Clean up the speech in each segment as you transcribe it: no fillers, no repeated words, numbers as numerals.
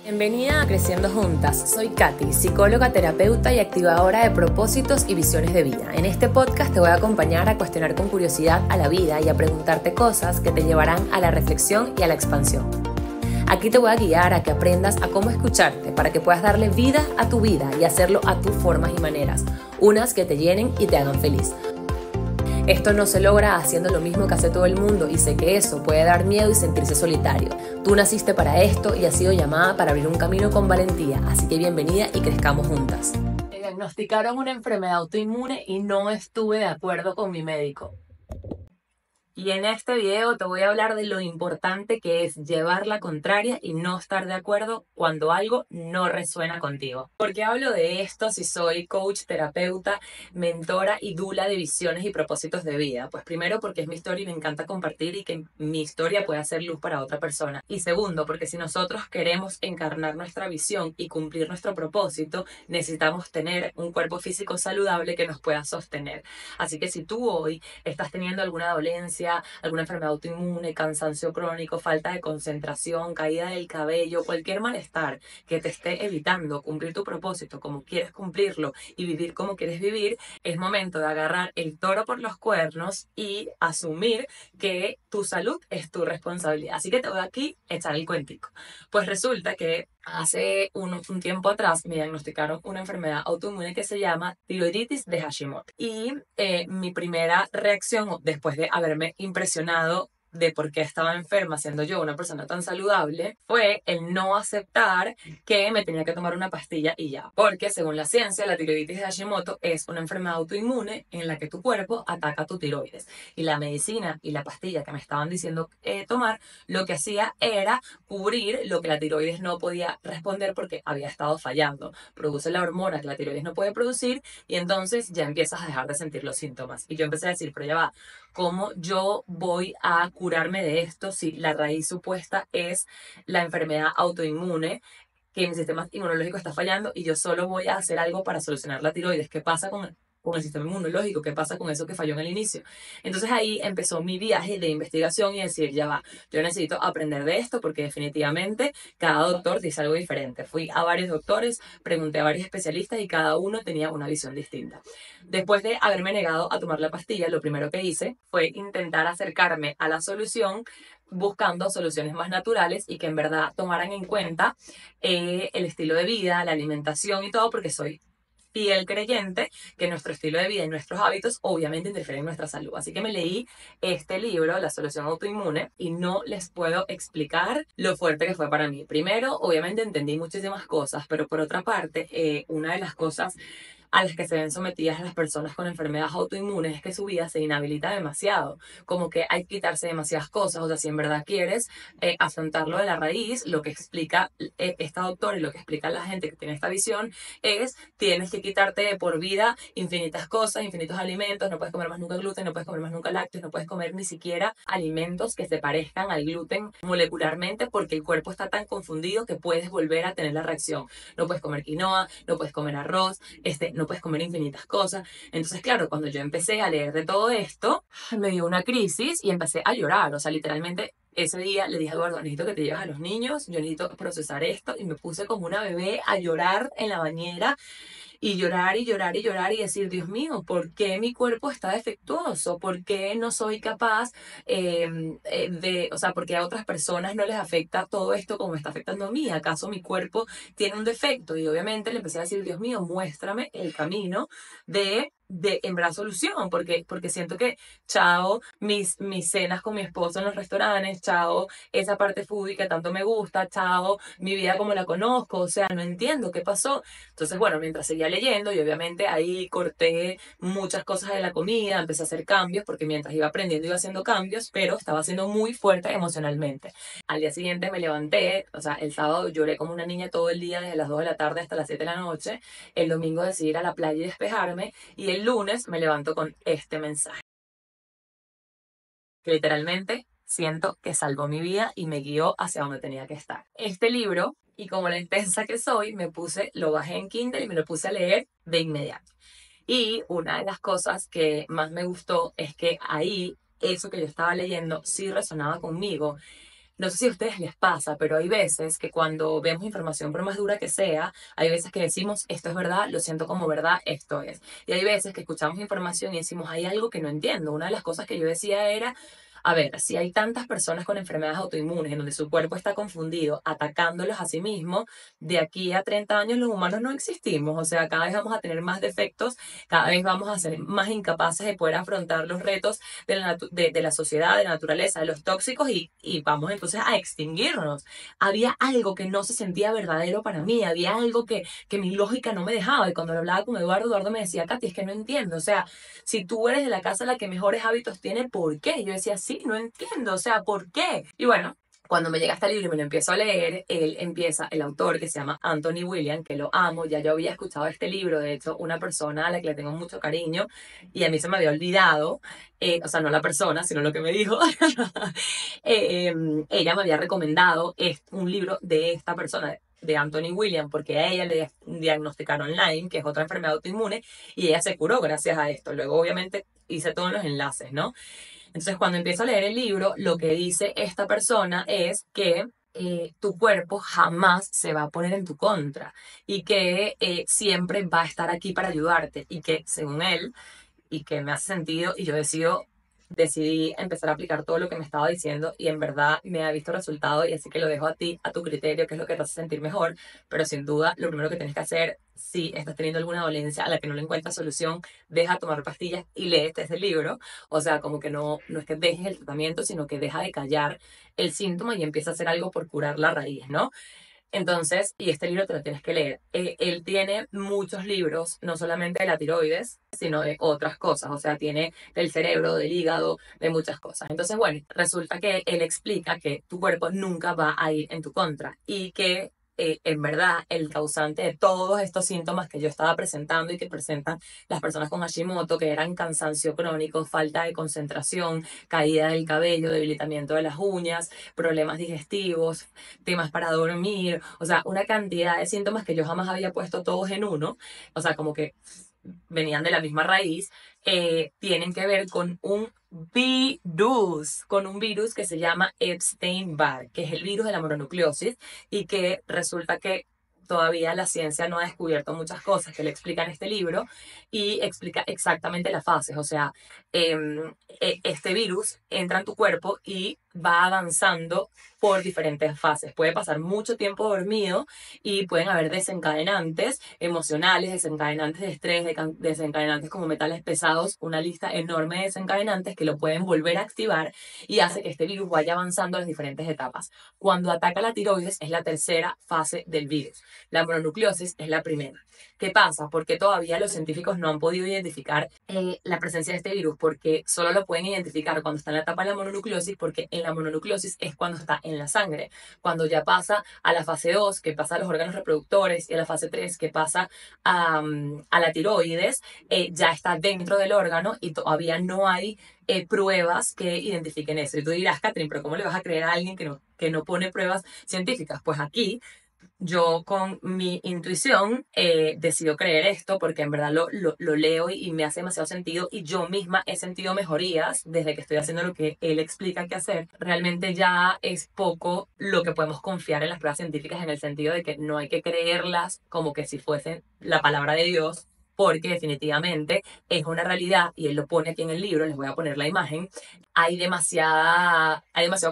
Bienvenida a Creciendo Juntas. Soy Katy, psicóloga, terapeuta y activadora de propósitos y visiones de vida. En este podcast te voy a acompañar a cuestionar con curiosidad a la vida y a preguntarte cosas que te llevarán a la reflexión y a la expansión. Aquí te voy a guiar a que aprendas a cómo escucharte para que puedas darle vida a tu vida y hacerlo a tus formas y maneras, unas que te llenen y te hagan feliz. Esto no se logra haciendo lo mismo que hace todo el mundo y sé que eso puede dar miedo y sentirse solitario. Tú naciste para esto y has sido llamada para abrir un camino con valentía, así que bienvenida y crezcamos juntas. Me diagnosticaron una enfermedad autoinmune y no estuve de acuerdo con mi médico. Y en este video te voy a hablar de lo importante que es llevar la contraria y no estar de acuerdo cuando algo no resuena contigo. ¿Por qué hablo de esto si soy coach, terapeuta, mentora y dula de visiones y propósitos de vida? Pues primero porque es mi historia y me encanta compartir y que mi historia pueda hacer luz para otra persona. Y segundo porque si nosotros queremos encarnar nuestra visión y cumplir nuestro propósito, necesitamos tener un cuerpo físico saludable que nos pueda sostener. Así que si tú hoy estás teniendo alguna dolencia, alguna enfermedad autoinmune, cansancio crónico, falta de concentración, caída del cabello, cualquier malestar que te esté evitando cumplir tu propósito como quieres cumplirlo y vivir como quieres vivir, es momento de agarrar el toro por los cuernos y asumir que tu salud es tu responsabilidad. Así que te voy aquí a echar el cuentico. Pues resulta que hace un tiempo atrás me diagnosticaron una enfermedad autoinmune que se llama tiroiditis de Hashimoto. Y mi primera reacción, después de haberme impresionado de por qué estaba enferma siendo yo una persona tan saludable, fue el no aceptar que me tenía que tomar una pastilla y ya. Porque según la ciencia, la tiroiditis de Hashimoto es una enfermedad autoinmune en la que tu cuerpo ataca tu tiroides. Y la medicina y la pastilla que me estaban diciendo tomar, lo que hacía era cubrir lo que la tiroides no podía responder porque había estado fallando. Produce la hormona que la tiroides no puede producir y entonces ya empiezas a dejar de sentir los síntomas. Y yo empecé a decir, pero ya va, ¿cómo yo voy a curarme de esto si la raíz supuesta es la enfermedad autoinmune? Que mi sistema inmunológico está fallando y yo solo voy a hacer algo para solucionar la tiroides. ¿Qué pasa con el sistema inmunológico? ¿Qué pasa con eso que falló en el inicio? Entonces ahí empezó mi viaje de investigación y decir, ya va, yo necesito aprender de esto porque definitivamente cada doctor dice algo diferente. Fui a varios doctores, pregunté a varios especialistas y cada uno tenía una visión distinta. Después de haberme negado a tomar la pastilla, lo primero que hice fue intentar acercarme a la solución buscando soluciones más naturales y que en verdad tomaran en cuenta el estilo de vida, la alimentación y todo, porque soy fiel creyente que nuestro estilo de vida y nuestros hábitos obviamente interfieren en nuestra salud. Así que me leí este libro, La solución autoinmune, y no les puedo explicar lo fuerte que fue para mí. Primero, obviamente entendí muchísimas cosas, pero por otra parte, una de las cosas a las que se ven sometidas las personas con enfermedades autoinmunes es que su vida se inhabilita demasiado, como que hay que quitarse demasiadas cosas, o sea, si en verdad quieres afrontarlo de la raíz, lo que explica esta doctora y lo que explica la gente que tiene esta visión es, tienes que quitarte de por vida infinitas cosas, infinitos alimentos, no puedes comer más nunca gluten, no puedes comer más nunca lácteos, no puedes comer ni siquiera alimentos que se parezcan al gluten molecularmente porque el cuerpo está tan confundido que puedes volver a tener la reacción. No puedes comer quinoa, no puedes comer arroz, no puedes comer infinitas cosas. Entonces, claro, cuando yo empecé a leer de todo esto, me dio una crisis y empecé a llorar. O sea, literalmente ese día le dije a Eduardo, necesito que te lleves a los niños, yo necesito procesar esto, y me puse como una bebé a llorar en la bañera y llorar y llorar y llorar y decir, Dios mío, ¿por qué mi cuerpo está defectuoso? ¿Por qué no soy capaz o sea, por qué a otras personas no les afecta todo esto como me está afectando a mí? ¿Acaso mi cuerpo tiene un defecto? Y obviamente le empecé a decir, Dios mío, muéstrame el camino de en verdad solución, porque siento que, chao, mis cenas con mi esposo en los restaurantes, chao, esa parte foodie que tanto me gusta, chao, mi vida como la conozco, o sea, no entiendo qué pasó. Entonces, bueno, mientras seguía leyendo y obviamente ahí corté muchas cosas de la comida, empecé a hacer cambios, porque mientras iba aprendiendo iba haciendo cambios, pero estaba siendo muy fuerte emocionalmente. Al día siguiente me levanté, o sea, el sábado lloré como una niña todo el día, desde las 2 de la tarde hasta las 7 de la noche. El domingo decidí ir a la playa y despejarme, y el lunes me levanto con este mensaje, que literalmente siento que salvó mi vida y me guió hacia donde tenía que estar. Este libro, y como la intensa que soy, lo bajé en Kindle y me lo puse a leer de inmediato. Y una de las cosas que más me gustó es que ahí, eso que yo estaba leyendo sí resonaba conmigo. No sé si a ustedes les pasa, pero hay veces que cuando vemos información, por más dura que sea, hay veces que decimos, esto es verdad, lo siento como verdad, esto es. Y hay veces que escuchamos información y decimos, hay algo que no entiendo. Una de las cosas que yo decía era, a ver, si hay tantas personas con enfermedades autoinmunes en donde su cuerpo está confundido, atacándolos a sí mismo, de aquí a 30 años los humanos no existimos. O sea, cada vez vamos a tener más defectos, cada vez vamos a ser más incapaces de poder afrontar los retos de la sociedad, de la naturaleza, de los tóxicos y vamos entonces a extinguirnos. Había algo que no se sentía verdadero para mí, había algo que mi lógica no me dejaba. Y cuando lo hablaba con Eduardo, Eduardo me decía, Katy, es que no entiendo. O sea, si tú eres de la casa la que mejores hábitos tiene, ¿por qué? Yo decía, sí, no entiendo, o sea, ¿por qué? Y bueno, cuando me llega este libro y me lo empiezo a leer, él empieza, el autor que se llama Anthony William, que lo amo, ya yo había escuchado este libro, de hecho, una persona a la que le tengo mucho cariño, y a mí se me había olvidado, o sea, no la persona, sino lo que me dijo, ella me había recomendado un libro de esta persona, de Anthony William, porque a ella le diagnosticaron Lyme, que es otra enfermedad autoinmune, y ella se curó gracias a esto. Luego, obviamente, hice todos los enlaces, ¿no? Entonces, cuando empiezo a leer el libro, lo que dice esta persona es que tu cuerpo jamás se va a poner en tu contra y que siempre va a estar aquí para ayudarte y que, según él, y que me hace sentido, y yo decidí empezar a aplicar todo lo que me estaba diciendo y en verdad me ha visto resultado y así que lo dejo a ti, a tu criterio, qué es lo que te hace sentir mejor, pero sin duda lo primero que tienes que hacer si estás teniendo alguna dolencia a la que no le encuentras solución, deja de tomar pastillas y léete este libro, o sea, como que no es que dejes el tratamiento, sino que deja de callar el síntoma y empieza a hacer algo por curar la raíz, ¿no? Entonces, y este libro te lo tienes que leer. Él tiene muchos libros, no solamente de la tiroides, sino de otras cosas. O sea, tiene del cerebro, del hígado, de muchas cosas. Entonces, bueno, resulta que él explica que tu cuerpo nunca va a ir en tu contra y que en verdad el causante de todos estos síntomas que yo estaba presentando y que presentan las personas con Hashimoto, que eran cansancio crónico, falta de concentración, caída del cabello, debilitamiento de las uñas, problemas digestivos, temas para dormir, o sea, una cantidad de síntomas que yo jamás había puesto todos en uno, o sea, como que venían de la misma raíz, tienen que ver con un virus que se llama Epstein-Barr, que es el virus de la mononucleosis y que resulta que todavía la ciencia no ha descubierto muchas cosas que le explican en este libro y explica exactamente las fases, o sea, este virus entra en tu cuerpo y va avanzando por diferentes fases. Puede pasar mucho tiempo dormido y pueden haber desencadenantes emocionales, desencadenantes de estrés, desencadenantes como metales pesados, una lista enorme de desencadenantes que lo pueden volver a activar y hace que este virus vaya avanzando en las diferentes etapas. Cuando ataca la tiroides es la tercera fase del virus. La mononucleosis es la primera. ¿Qué pasa? Porque todavía los científicos no han podido identificar la presencia de este virus, porque solo lo pueden identificar cuando está en la etapa de la mononucleosis, porque en la mononucleosis es cuando está en la sangre. Cuando ya pasa a la fase 2, que pasa a los órganos reproductores, y a la fase 3, que pasa a la tiroides, ya está dentro del órgano y todavía no hay pruebas que identifiquen eso. Y tú dirás, Catherine, pero ¿cómo le vas a creer a alguien que no pone pruebas científicas? Pues aquí yo con mi intuición decido creer esto porque en verdad lo leo y me hace demasiado sentido y yo misma he sentido mejorías desde que estoy haciendo lo que él explica que hacer. Realmente ya es poco lo que podemos confiar en las pruebas científicas en el sentido de que no hay que creerlas como que si fuesen la palabra de Dios, porque definitivamente es una realidad y él lo pone aquí en el libro, les voy a poner la imagen. Hay demasiado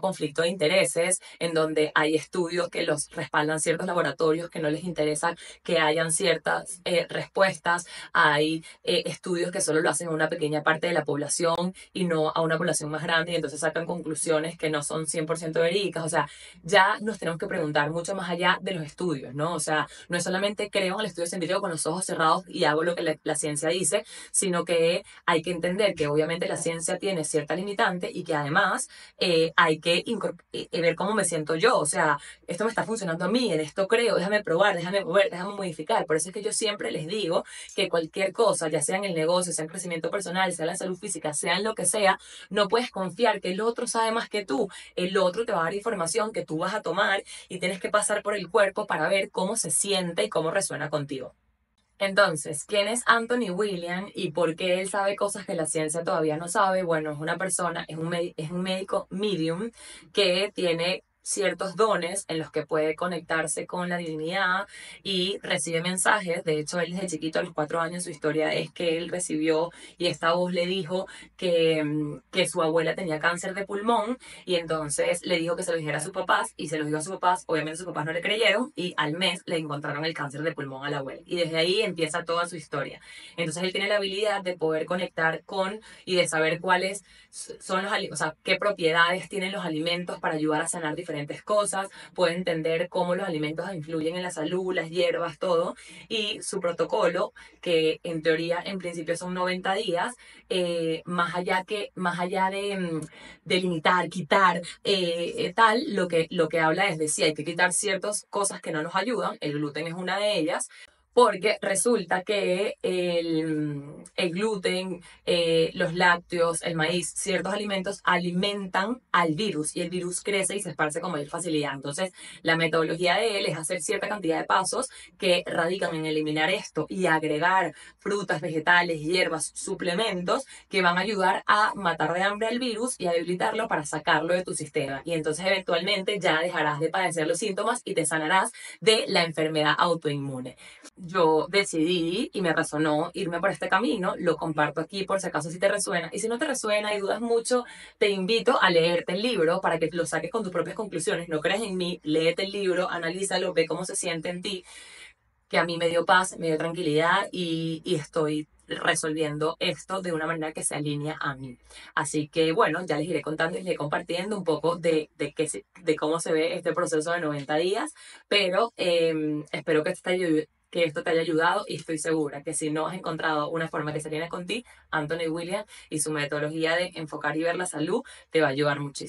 conflicto de intereses en donde hay estudios que los respaldan ciertos laboratorios que no les interesa que hayan ciertas respuestas. Hay estudios que solo lo hacen a una pequeña parte de la población y no a una población más grande y entonces sacan conclusiones que no son 100% verídicas. O sea, ya nos tenemos que preguntar mucho más allá de los estudios, ¿no? O sea, no es solamente creo en el estudio científico con los ojos cerrados y hago lo que la ciencia dice, sino que hay que entender que obviamente la ciencia tiene cierta limitante y que además hay que ver cómo me siento yo. O sea, esto me está funcionando a mí, en esto creo, déjame probar, déjame mover, déjame modificar. Por eso es que yo siempre les digo que cualquier cosa, ya sea en el negocio, sea en crecimiento personal, sea en la salud física, sea en lo que sea, no puedes confiar que el otro sabe más que tú. El otro te va a dar información que tú vas a tomar y tienes que pasar por el cuerpo para ver cómo se siente y cómo resuena contigo. Entonces, ¿quién es Anthony William y por qué él sabe cosas que la ciencia todavía no sabe? Bueno, es una persona, es un médico medium que tiene ciertos dones en los que puede conectarse con la divinidad y recibe mensajes. De hecho, él desde chiquito, a los 4 años, su historia es que él recibió y esta voz le dijo que su abuela tenía cáncer de pulmón y entonces le dijo que se lo dijera a sus papás y se lo dijo a sus papás. Obviamente sus papás no le creyeron y al mes le encontraron el cáncer de pulmón a la abuela. Y desde ahí empieza toda su historia. Entonces él tiene la habilidad de poder conectar con y de saber cuáles son los alimentos, o sea, qué propiedades tienen los alimentos para ayudar a sanar diferentes cosas, puede entender cómo los alimentos influyen en la salud, las hierbas, todo, y su protocolo, que en teoría en principio son 90 días, más allá de limitar, quitar, tal, lo que habla es de si hay que quitar ciertas cosas que no nos ayudan, el gluten es una de ellas, porque resulta que el gluten, los lácteos, el maíz, ciertos alimentos alimentan al virus y el virus crece y se esparce con mayor facilidad. Entonces, la metodología de él es hacer cierta cantidad de pasos que radican en eliminar esto y agregar frutas, vegetales, hierbas, suplementos que van a ayudar a matar de hambre al virus y a debilitarlo para sacarlo de tu sistema. Y entonces, eventualmente, ya dejarás de padecer los síntomas y te sanarás de la enfermedad autoinmune. Yo decidí y me resonó irme por este camino, lo comparto aquí por si acaso si te resuena, y si no te resuena y dudas mucho, te invito a leerte el libro para que lo saques con tus propias conclusiones. No creas en mí, léete el libro, analízalo, ve cómo se siente en ti, que a mí me dio paz, me dio tranquilidad y estoy resolviendo esto de una manera que se alinea a mí. Así que bueno, ya les iré contando y les iré compartiendo un poco de cómo se ve este proceso de 90 días, pero espero que esto te haya ayudado y estoy segura que si no has encontrado una forma que se alinee con ti, Anthony Williams y su metodología de enfocar y ver la salud te va a ayudar muchísimo.